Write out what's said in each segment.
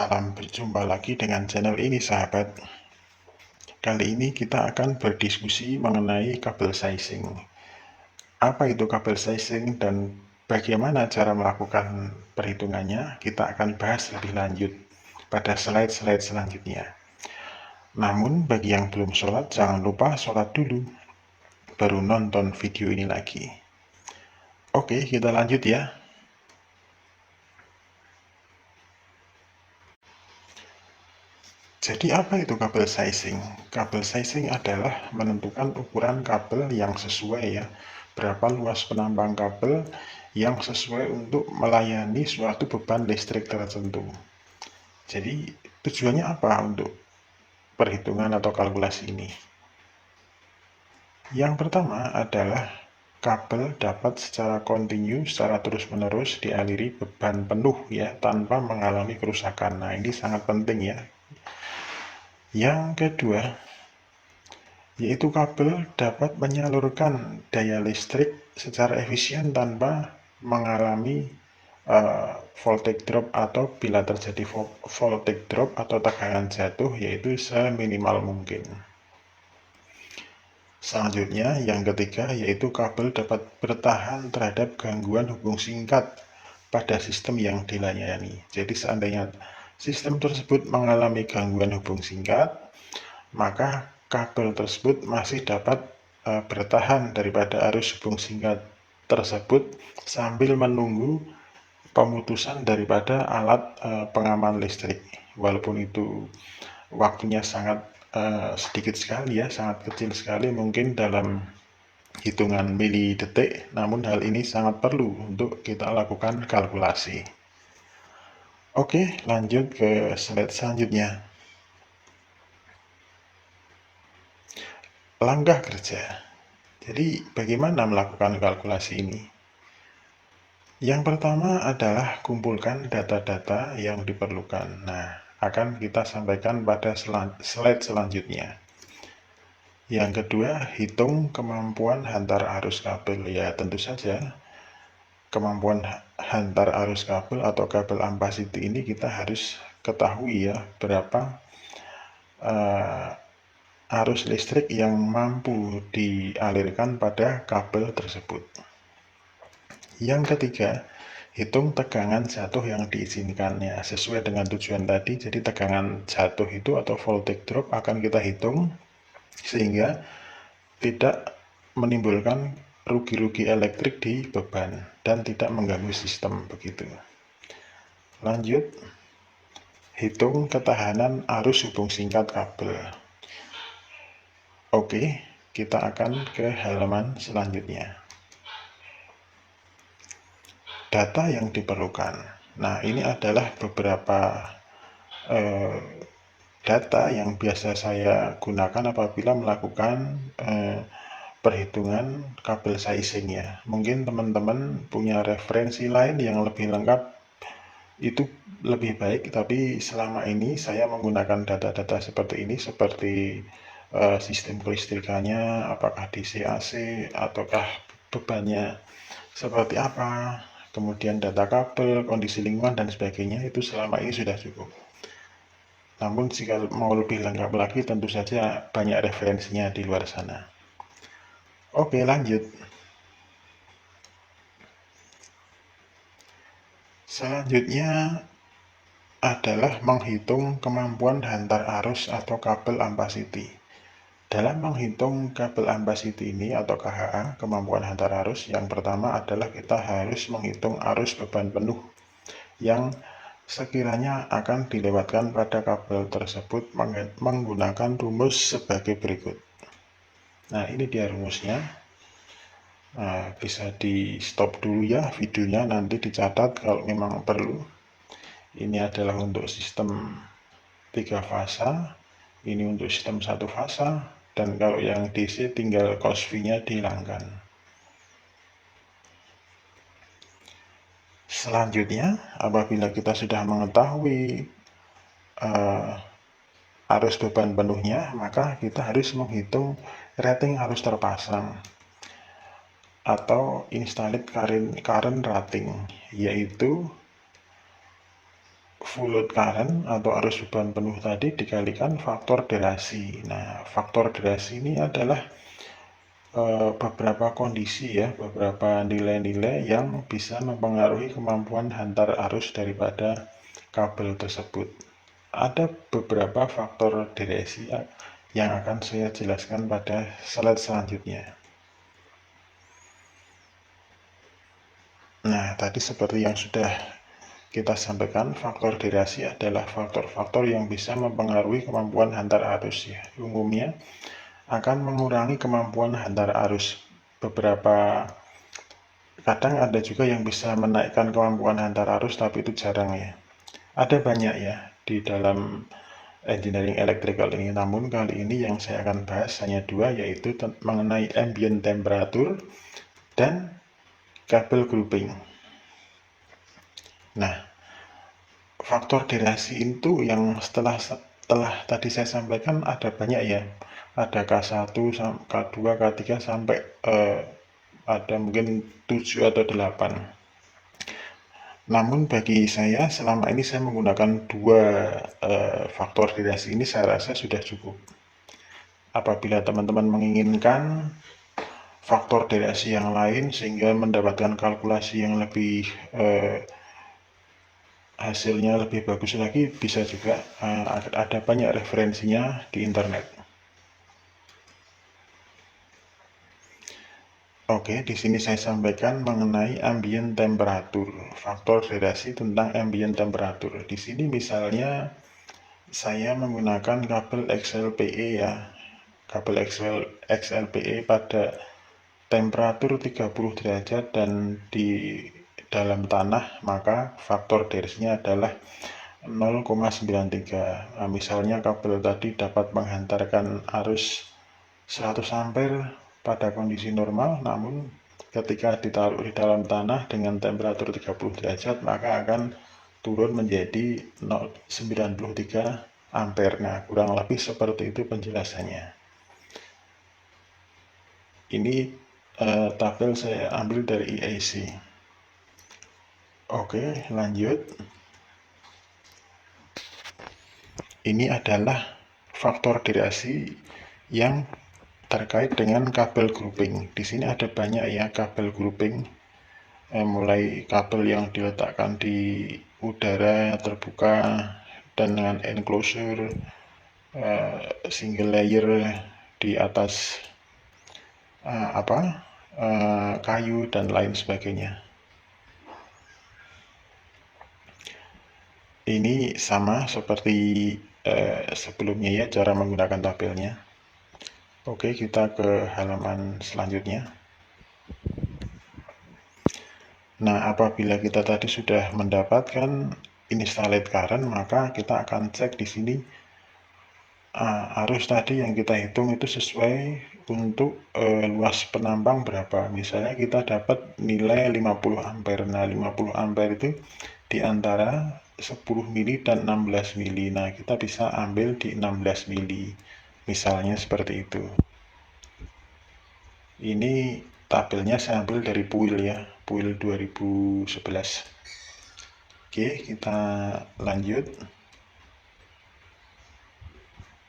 Salam berjumpa lagi dengan channel ini sahabat. Kali ini kita akan berdiskusi mengenai kabel sizing. Apa itu kabel sizing dan bagaimana cara melakukan perhitungannya, kita akan bahas lebih lanjut pada slide-slide selanjutnya. Namun bagi yang belum sholat, jangan lupa sholat dulu, baru nonton video ini lagi. Oke, kita lanjut ya. Jadi apa itu kabel sizing? Kabel sizing adalah menentukan ukuran kabel yang sesuai ya. Berapa luas penambang kabel yang sesuai untuk melayani suatu beban listrik tertentu. Jadi tujuannya apa untuk perhitungan atau kalkulasi ini? Yang pertama adalah kabel dapat secara kontinu, secara terus-menerus dialiri beban penuh ya, tanpa mengalami kerusakan. Nah, ini sangat penting ya. Yang kedua, yaitu kabel dapat menyalurkan daya listrik secara efisien tanpa mengalami voltage drop, atau bila terjadi voltage drop atau tegangan jatuh yaitu seminimal mungkin. Selanjutnya yang ketiga, yaitu kabel dapat bertahan terhadap gangguan hubung singkat pada sistem yang dilayani. Jadi seandainya sistem tersebut mengalami gangguan hubung singkat, maka kabel tersebut masih dapat bertahan daripada arus hubung singkat tersebut sambil menunggu pemutusan daripada alat pengaman listrik. Walaupun itu waktunya sangat sedikit sekali ya, sangat kecil sekali, mungkin dalam hitungan mili detik, namun hal ini sangat perlu untuk kita lakukan kalkulasi. Oke, lanjut ke slide selanjutnya. Langkah kerja. Jadi bagaimana melakukan kalkulasi ini? Yang pertama adalah kumpulkan data-data yang diperlukan. Nah, akan kita sampaikan pada slide selanjutnya. Yang kedua, hitung kemampuan hantar arus kabel. Ya, tentu saja kemampuan hantar arus kabel atau kabel ampasiti ini kita harus ketahui ya, berapa arus listrik yang mampu dialirkan pada kabel tersebut. Yang ketiga, hitung tegangan jatuh yang diizinkannya sesuai dengan tujuan tadi. Jadi tegangan jatuh itu atau voltage drop akan kita hitung sehingga tidak menimbulkan rugi-rugi elektrik di beban dan tidak mengganggu sistem begitu. Lanjut, hitung ketahanan arus hubung singkat kabel. Oke, kita akan ke halaman selanjutnya. Data yang diperlukan. Nah, ini adalah beberapa data yang biasa saya gunakan apabila melakukan perhitungan kabel sizing ya. Mungkin teman-teman punya referensi lain yang lebih lengkap, itu lebih baik, tapi selama ini saya menggunakan data-data seperti ini, seperti sistem kelistrikannya, apakah DC AC ataukah bebannya seperti apa, kemudian data kabel, kondisi lingkungan dan sebagainya, itu selama ini sudah cukup. Namun jika mau lebih lengkap lagi, tentu saja banyak referensinya di luar sana. Oke, lanjut. Selanjutnya adalah menghitung kemampuan hantar arus atau kabel ampasiti. Dalam menghitung kabel ampasiti ini atau KHA, kemampuan hantar arus, yang pertama adalah kita harus menghitung arus beban penuh yang sekiranya akan dilewatkan pada kabel tersebut menggunakan rumus sebagai berikut. Nah, ini dia rumusnya. Nah, bisa di stop dulu ya videonya, nanti dicatat kalau memang perlu. Ini adalah untuk sistem 3 fasa, ini untuk sistem 1 fasa, dan kalau yang DC tinggal cos V-nya dihilangkan. Selanjutnya, apabila kita sudah mengetahui arus beban penuhnya, maka kita harus menghitung rating arus terpasang atau installed current rating, yaitu full load current atau arus beban penuh tadi dikalikan faktor derasi. Nah, faktor derasi ini adalah beberapa kondisi ya, beberapa nilai-nilai yang bisa mempengaruhi kemampuan hantar arus daripada kabel tersebut. Ada beberapa faktor derasi yang akan saya jelaskan pada slide selanjutnya. Nah, tadi seperti yang sudah kita sampaikan, faktor derasi adalah faktor-faktor yang bisa mempengaruhi kemampuan hantar arus ya. Umumnya akan mengurangi kemampuan hantar arus. Kadang ada juga yang bisa menaikkan kemampuan hantar arus, tapi itu jarang ya. Ada banyak ya di dalam engineering electrical ini, namun kali ini yang saya akan bahas hanya dua, yaitu mengenai ambient temperature dan kabel grouping. Nah, faktor derasi itu yang setelah tadi saya sampaikan ada banyak ya, ada K1, K2, K3 sampai ada mungkin 7 atau 8. Namun bagi saya selama ini saya menggunakan dua faktor derasi ini, saya rasa sudah cukup. Apabila teman-teman menginginkan faktor derasi yang lain sehingga mendapatkan kalkulasi yang lebih hasilnya lebih bagus lagi, bisa juga ada banyak referensinya di internet. Oke, di sini saya sampaikan mengenai ambient temperature, faktor derasi tentang ambient temperature. Di sini misalnya saya menggunakan kabel XLPE ya, kabel XLPE pada temperatur 30 derajat dan di dalam tanah, maka faktor derasinya adalah 0,93. Nah, misalnya kabel tadi dapat menghantarkan arus 100 ampere pada kondisi normal, namun ketika ditaruh di dalam tanah dengan temperatur 30 derajat, maka akan turun menjadi 93 ampere. Nah, kurang lebih seperti itu penjelasannya. Ini tabel saya ambil dari IAC. Oke, lanjut. Ini adalah faktor derasi yang terkait dengan kabel grouping. Di sini ada banyak ya kabel grouping, mulai kabel yang diletakkan di udara terbuka dan dengan enclosure, single layer di atas kayu dan lain sebagainya. Ini sama seperti sebelumnya ya, cara menggunakan tabelnya. Oke, kita ke halaman selanjutnya. Nah, apabila kita tadi sudah mendapatkan installed current, maka kita akan cek di sini arus tadi yang kita hitung itu sesuai untuk luas penambang berapa. Misalnya kita dapat nilai 50 ampere. Nah, 50 ampere itu di antara 10 mili dan 16 mili. Nah, kita bisa ambil di 16 mili. Misalnya seperti itu. Ini tabelnya saya ambil dari PUIL ya, PUIL 2011. Oke, kita lanjut.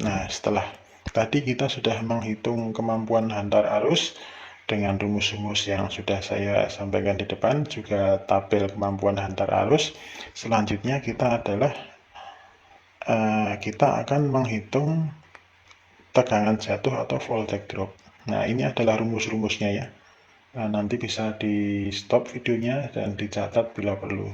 Nah, setelah tadi kita sudah menghitung kemampuan hantar arus dengan rumus-rumus yang sudah saya sampaikan di depan, juga tabel kemampuan hantar arus. Selanjutnya kita akan menghitung tegangan jatuh atau voltage drop. Nah, ini adalah rumus-rumusnya ya. Nah, nanti bisa di stop videonya dan dicatat bila perlu.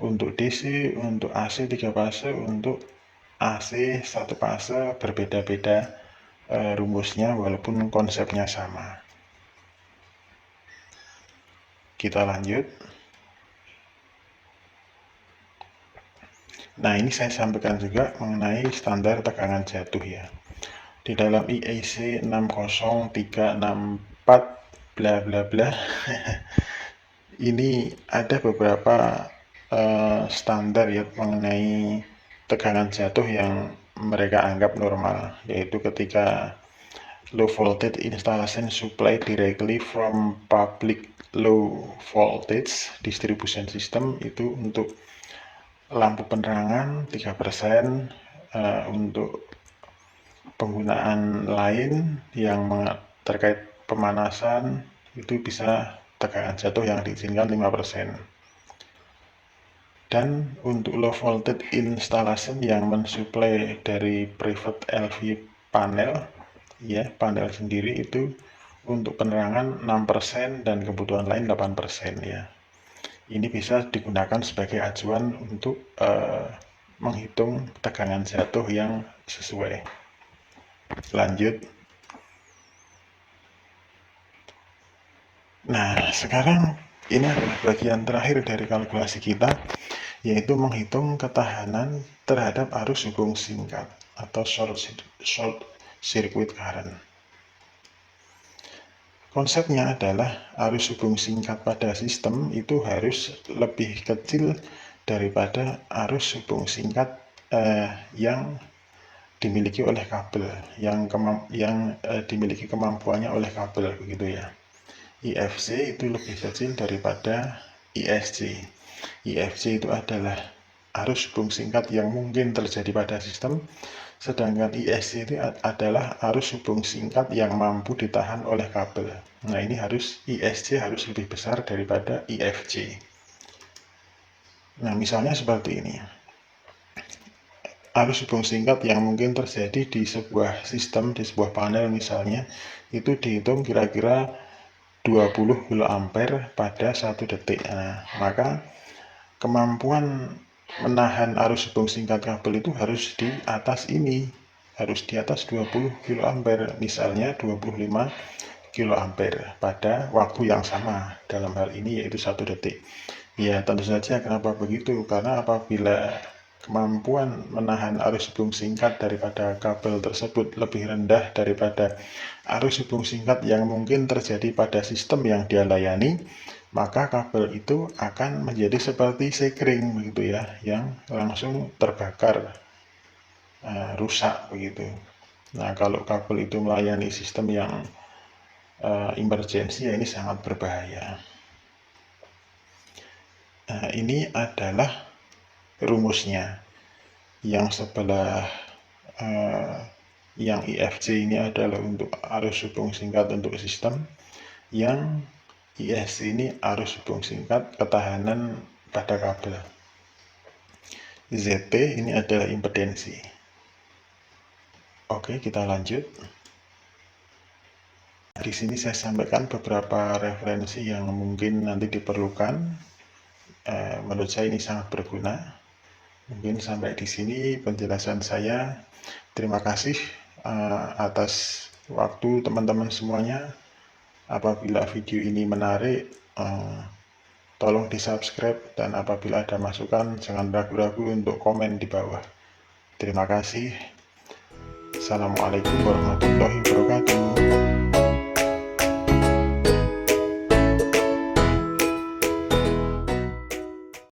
Untuk DC, untuk AC 3 fase, untuk AC 1 fase berbeda-beda rumusnya walaupun konsepnya sama. Kita lanjut. Nah, ini saya sampaikan juga mengenai standar tegangan jatuh ya. Di dalam IEC 60364 bla bla bla ini ada beberapa standar ya mengenai tegangan jatuh yang mereka anggap normal, yaitu ketika low voltage installation supply directly from public low voltage distribution system, itu untuk lampu penerangan 3%, untuk penggunaan lain yang terkait pemanasan itu bisa tegangan jatuh yang diizinkan 5%. Dan untuk low voltage installation yang mensuplai dari private LV panel, ya panel sendiri itu untuk penerangan 6% dan kebutuhan lain 8% ya. Ini bisa digunakan sebagai acuan untuk menghitung tegangan jatuh yang sesuai. Lanjut. Nah, sekarang ini adalah bagian terakhir dari kalkulasi kita, yaitu menghitung ketahanan terhadap arus hubung singkat atau short circuit current. Konsepnya adalah arus hubung singkat pada sistem itu harus lebih kecil daripada arus hubung singkat yang dimiliki oleh kabel, yang dimiliki kemampuannya oleh kabel, begitu ya. IFC itu lebih kecil daripada ISC. IFC itu adalah arus hubung singkat yang mungkin terjadi pada sistem, sedangkan ISC itu adalah arus hubung singkat yang mampu ditahan oleh kabel. Nah, ini ISC harus lebih besar daripada IFC. Nah, misalnya seperti ini. Arus hubung singkat yang mungkin terjadi di sebuah sistem, di sebuah panel misalnya, itu dihitung kira-kira 20 kA pada 1 detik. Nah, maka kemampuan menahan arus hubung singkat kabel itu harus di atas ini, harus di atas 20 kA, misalnya 25 kA pada waktu yang sama, dalam hal ini yaitu 1 detik. Ya, tentu saja kenapa begitu, karena apabila kemampuan menahan arus hubung singkat daripada kabel tersebut lebih rendah daripada arus hubung singkat yang mungkin terjadi pada sistem yang dia layani, maka kabel itu akan menjadi seperti sekring, begitu ya, yang langsung terbakar, rusak begitu. Nah, kalau kabel itu melayani sistem yang emergency, ya ini sangat berbahaya. Nah, ini adalah rumusnya. Yang sebelah yang IFC ini adalah untuk arus hubung singkat untuk sistem, yang ISC ini arus hubung singkat ketahanan pada kabel. ZT ini adalah impedensi. Oke, kita lanjut. Di sini saya sampaikan beberapa referensi yang mungkin nanti diperlukan. Menurut saya ini sangat berguna. Mungkin sampai di sini penjelasan saya. Terima kasih atas waktu teman-teman semuanya. Apabila video ini menarik, tolong di-subscribe, dan apabila ada masukan jangan ragu-ragu untuk komen di bawah. Terima kasih. Assalamualaikum warahmatullahi wabarakatuh.